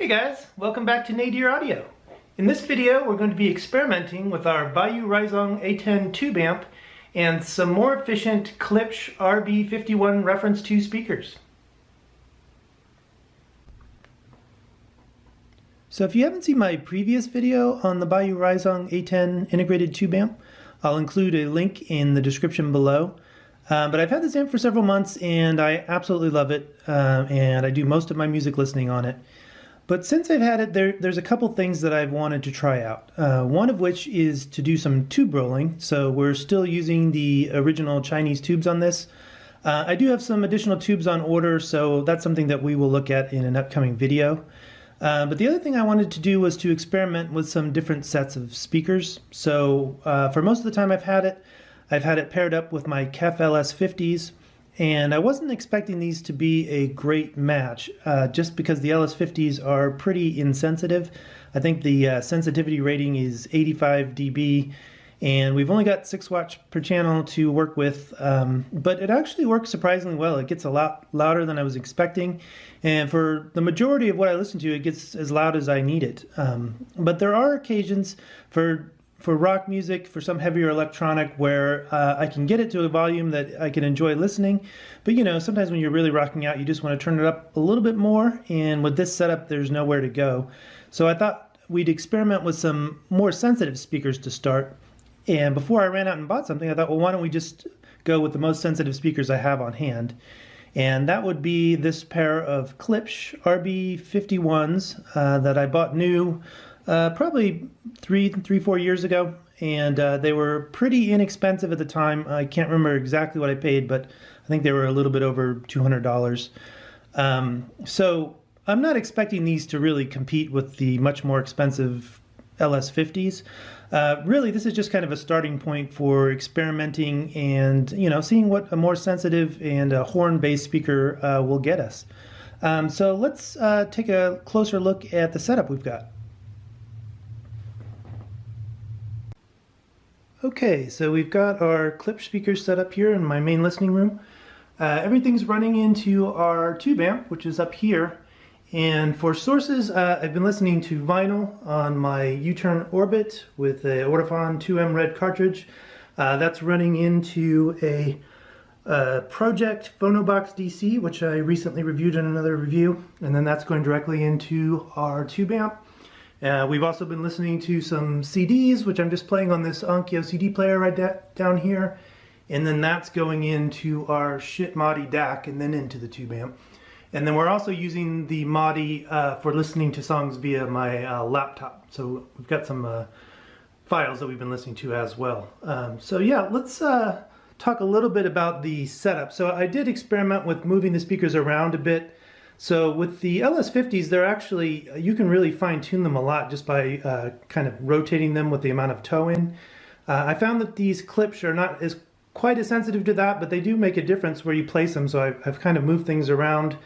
Hey guys, welcome back to Nadir Audio. In this video we're going to be experimenting with our Boyuu Reisong A10 tube amp and some more efficient Klipsch RB-51 Reference II speakers. So if you haven't seen my previous video on the Boyuu Reisong A10 integrated tube amp, I'll include a link in the description below. But I've had this amp for several months and I absolutely love it, and I do most of my music listening on it. But since I've had it, there's a couple things that I've wanted to try out. One of which is to do some tube rolling. So we're still using the original Chinese tubes on this. I do have some additional tubes on order, so that's something that we will look at in an upcoming video. But the other thing I wanted to do was to experiment with some different sets of speakers. So for most of the time I've had it paired up with my KEF LS50s. And I wasn't expecting these to be a great match, just because the LS50s are pretty insensitive. I think the sensitivity rating is 85 dB, and we've only got 6 watts per channel to work with, but it actually works surprisingly well. It gets a lot louder than I was expecting, and for the majority of what I listen to, it gets as loud as I need it. But there are occasions for rock music, for some heavier electronic, where I can get it to a volume that I can enjoy listening. But you know, sometimes when you're really rocking out, you just want to turn it up a little bit more, and with this setup, there's nowhere to go. So I thought we'd experiment with some more sensitive speakers to start. And before I ran out and bought something, I thought, well, why don't we just go with the most sensitive speakers I have on hand? And that would be this pair of Klipsch RB-51s that I bought new probably 4 years ago, and they were pretty inexpensive at the time. I can't remember exactly what I paid, but I think they were a little bit over $200. So I'm not expecting these to really compete with the much more expensive LS50s. Really, this is just kind of a starting point for experimenting and, you know, seeing what a more sensitive and a horn-based speaker will get us. So let's take a closer look at the setup we've got. Okay, so we've got our Klipsch speakers set up here in my main listening room. Everything's running into our tube amp, which is up here. And for sources, I've been listening to vinyl on my U-turn Orbit with a Ortophon 2M red cartridge. That's running into a Project Phonobox DC, which I recently reviewed in another review. And then that's going directly into our tube amp. We've also been listening to some CDs, which I'm just playing on this Onkyo CD player right down here. And then that's going into our shit Modi DAC and then into the tube amp. And then we're also using the Modi for listening to songs via my laptop. So we've got some files that we've been listening to as well. So yeah, let's talk a little bit about the setup. So I did experiment with moving the speakers around a bit. So with the LS50s, they're actually, you can really fine-tune them a lot just by kind of rotating them with the amount of toe in. I found that these Klipsch are not quite as sensitive to that, but they do make a difference where you place them, so I've kind of moved things around.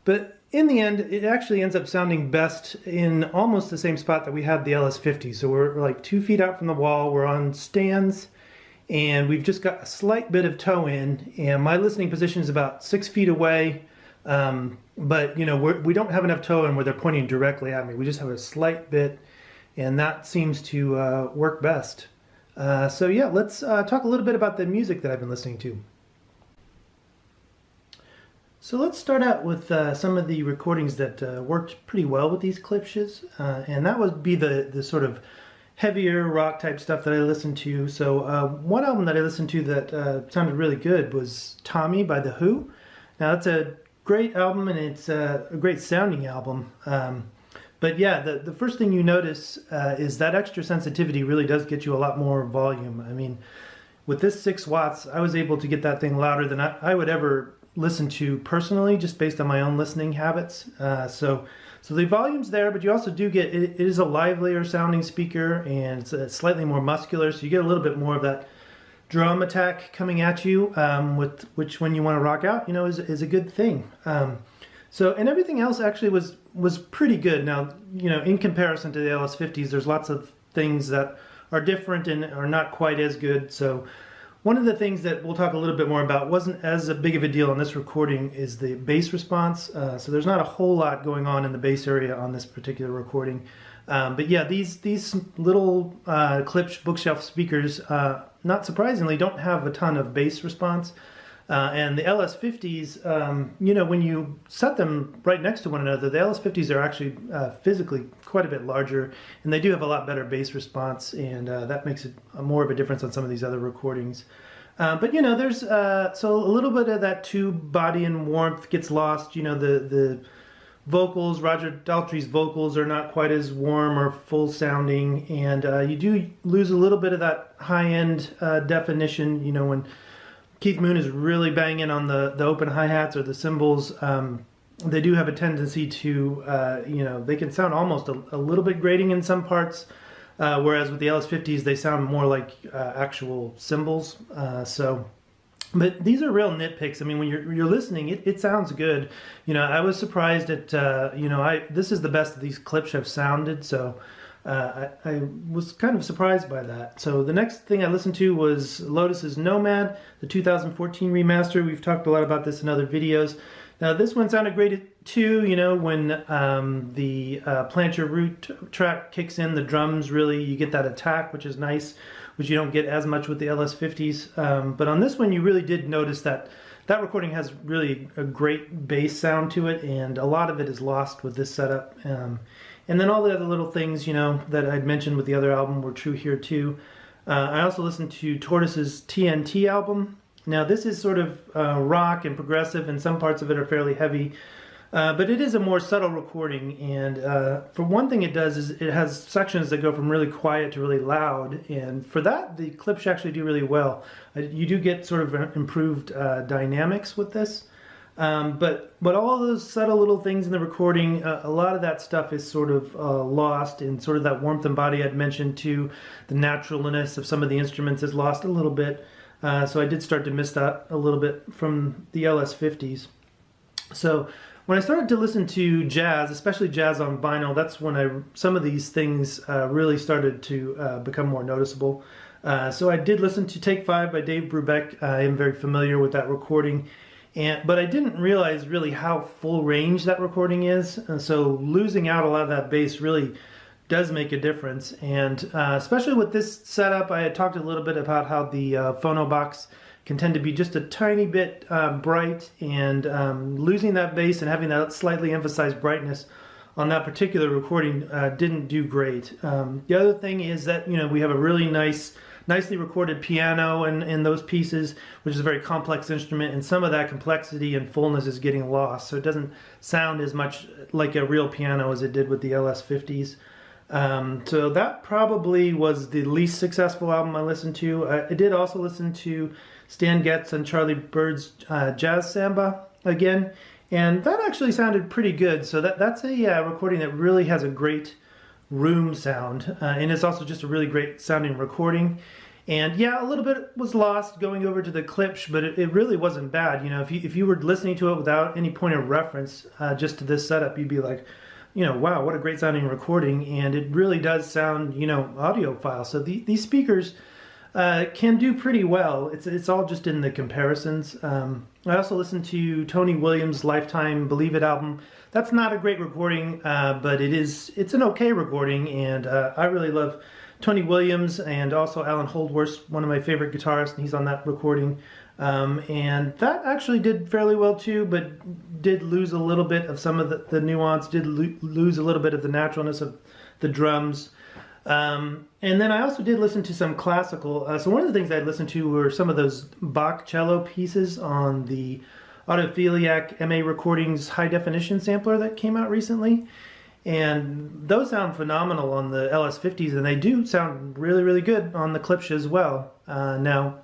But in the end, it actually ends up sounding best in almost the same spot that we had the LS50. So we're like 2 feet out from the wall, we're on stands, and we've just got a slight bit of toe in, and my listening position is about 6 feet away. But you know, we don't have enough toe in where they're pointing directly at me. We just have a slight bit, and that seems to work best. So yeah, let's talk a little bit about the music that I've been listening to. So let's start out with some of the recordings that worked pretty well with these Klipsch's, and that would be the sort of heavier rock type stuff that I listened to. So one album that I listened to that sounded really good was Tommy by The Who. Now that's a great album, and it's a great sounding album. But yeah, the first thing you notice is that extra sensitivity really does get you a lot more volume. I mean, with this 6 watts, I was able to get that thing louder than I would ever listen to personally, just based on my own listening habits. So the volume's there, but you also do get, it is a livelier sounding speaker, and it's slightly more muscular, so you get a little bit more of that drum attack coming at you, which when you want to rock out, you know, is a good thing. And everything else actually was pretty good. Now, you know, in comparison to the LS50s, there's lots of things that are different and are not quite as good. So One of the things that we'll talk a little bit more about wasn't as big of a deal on this recording is the bass response. So there's not a whole lot going on in the bass area on this particular recording. But yeah, these little Klipsch bookshelf speakers, not surprisingly, don't have a ton of bass response. And the LS50s, you know, when you set them right next to one another, the LS50s are actually physically quite a bit larger, and they do have a lot better bass response, and that makes it more of a difference on some of these other recordings. But you know, there's so a little bit of that tube body and warmth gets lost. You know, the vocals, Roger Daltrey's vocals are not quite as warm or full sounding, and you do lose a little bit of that high-end definition, you know, when Keith Moon is really banging on the open hi-hats or the cymbals. They do have a tendency to, you know, they can sound almost a little bit grating in some parts, whereas with the LS50s they sound more like actual cymbals. But these are real nitpicks. I mean, when you're listening, it sounds good. You know, I was surprised at, you know, this is the best that these Klipsch have sounded, so I was kind of surprised by that. So the next thing I listened to was Lotus's Nomad, the 2014 remaster. We've talked a lot about this in other videos. Now this one sounded great too, you know, when the Plant Your Root track kicks in, the drums really, you get that attack, which is nice, which you don't get as much with the LS50s. But on this one you really did notice that recording has really a great bass sound to it, and a lot of it is lost with this setup. And then all the other little things, you know, that I'd mentioned with the other album were true here too. I also listened to Tortoise's TNT album. Now this is sort of rock and progressive, and some parts of it are fairly heavy. But it is a more subtle recording, and for one thing it does is it has sections that go from really quiet to really loud, and for that the Klipsch actually do really well. You do get sort of improved dynamics with this. But all those subtle little things in the recording, a lot of that stuff is sort of lost, and sort of that warmth and body I'd mentioned too. The naturalness of some of the instruments is lost a little bit. So I did start to miss that a little bit from the LS50s. So when I started to listen to jazz, especially jazz on vinyl, that's when some of these things really started to become more noticeable. So I did listen to Take 5 by Dave Brubeck. I am very familiar with that recording. But I didn't realize really how full range that recording is, and so losing out a lot of that bass really does make a difference. And especially with this setup, I had talked a little bit about how the phono box can tend to be just a tiny bit bright, and losing that bass and having that slightly emphasized brightness on that particular recording didn't do great. The other thing is that, you know, we have a really nicely recorded piano in those pieces, which is a very complex instrument, and some of that complexity and fullness is getting lost, so it doesn't sound as much like a real piano as it did with the LS50s. So that probably was the least successful album I listened to. I did also listen to Stan Getz and Charlie Bird's Jazz Samba again, and that actually sounded pretty good. So that's a recording that really has a great room sound, and it's also just a really great sounding recording. And yeah, a little bit was lost going over to the Klipsch, but it really wasn't bad. You know, if you were listening to it without any point of reference, just to this setup, you'd be like, you know, wow, what a great sounding recording. And it really does sound, you know, audiophile. So these speakers can do pretty well. It's all just in the comparisons. I also listened to Tony Williams' Lifetime Believe It album. That's not a great recording, but it's an okay recording, and I really love Tony Williams, and also Alan Holdworth, one of my favorite guitarists, and he's on that recording. And that actually did fairly well too, but did lose a little bit of some of the nuance, did lose a little bit of the naturalness of the drums. And then I also did listen to some classical. So one of the things I listened to were some of those Bach cello pieces on the Autophiliac MA Recordings high definition sampler that came out recently. And those sound phenomenal on the LS50s, and they do sound really, really good on the Klipsch as well. Now,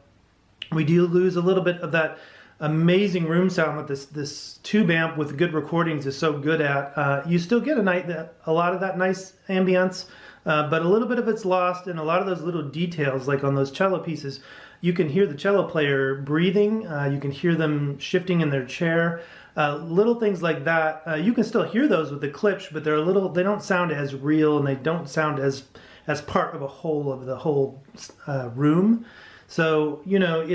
we do lose a little bit of that amazing room sound that this tube amp with good recordings is so good at. You still get a lot of that nice ambience, but a little bit of it's lost, and a lot of those little details, like on those cello pieces, you can hear the cello player breathing, you can hear them shifting in their chair. Little things like that, you can still hear those with the Klipsch, but they don't sound as real, and they don't sound as part of a whole of the whole room. So, you know,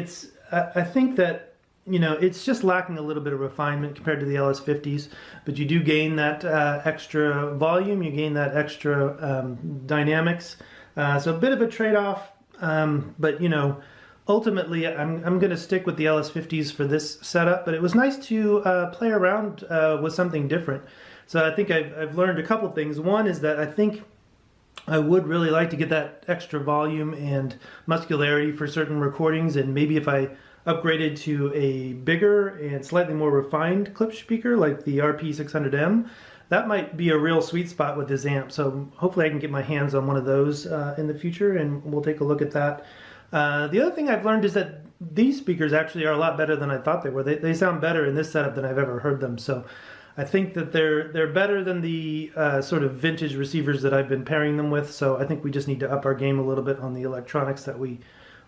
I think that, you know, it's just lacking a little bit of refinement compared to the LS50s, but you do gain that extra volume, you gain that extra dynamics. So a bit of a trade-off, but, you know, ultimately I'm going to stick with the LS50s for this setup, but it was nice to play around with something different. So I think I've learned a couple things. One is that I think I would really like to get that extra volume and muscularity for certain recordings, and maybe if I upgraded to a bigger and slightly more refined Klipsch speaker like the RP600M, that might be a real sweet spot with this amp. So hopefully I can get my hands on one of those in the future, and we'll take a look at that. The other thing I've learned is that these speakers actually are a lot better than I thought they were. They sound better in this setup than I've ever heard them. So I think that they're better than the sort of vintage receivers that I've been pairing them with. So I think we just need to up our game a little bit on the electronics that we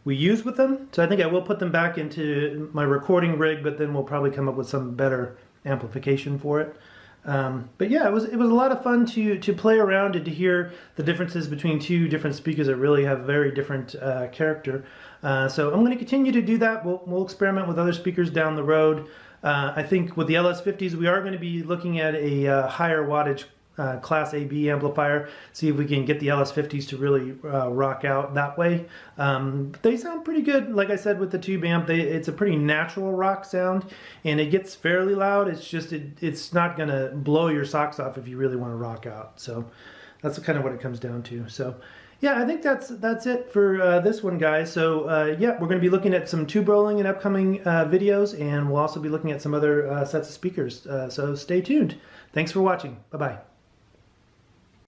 use with them. So I think I will put them back into my recording rig, but then we'll probably come up with some better amplification for it. But yeah, it was a lot of fun to play around and to hear the differences between two different speakers that really have very different character. So I'm going to continue to do that. We'll experiment with other speakers down the road. I think with the LS50s, we are going to be looking at a higher wattage Class AB amplifier, see if we can get the LS50s to really rock out that way. They sound pretty good, like I said, with the tube amp. It's a pretty natural rock sound, and it gets fairly loud. It's just it's not going to blow your socks off if you really want to rock out. So that's kind of what it comes down to. So yeah, I think that's it for this one, guys. So yeah, we're going to be looking at some tube rolling in upcoming videos, and we'll also be looking at some other sets of speakers. So stay tuned. Thanks for watching. Bye-bye.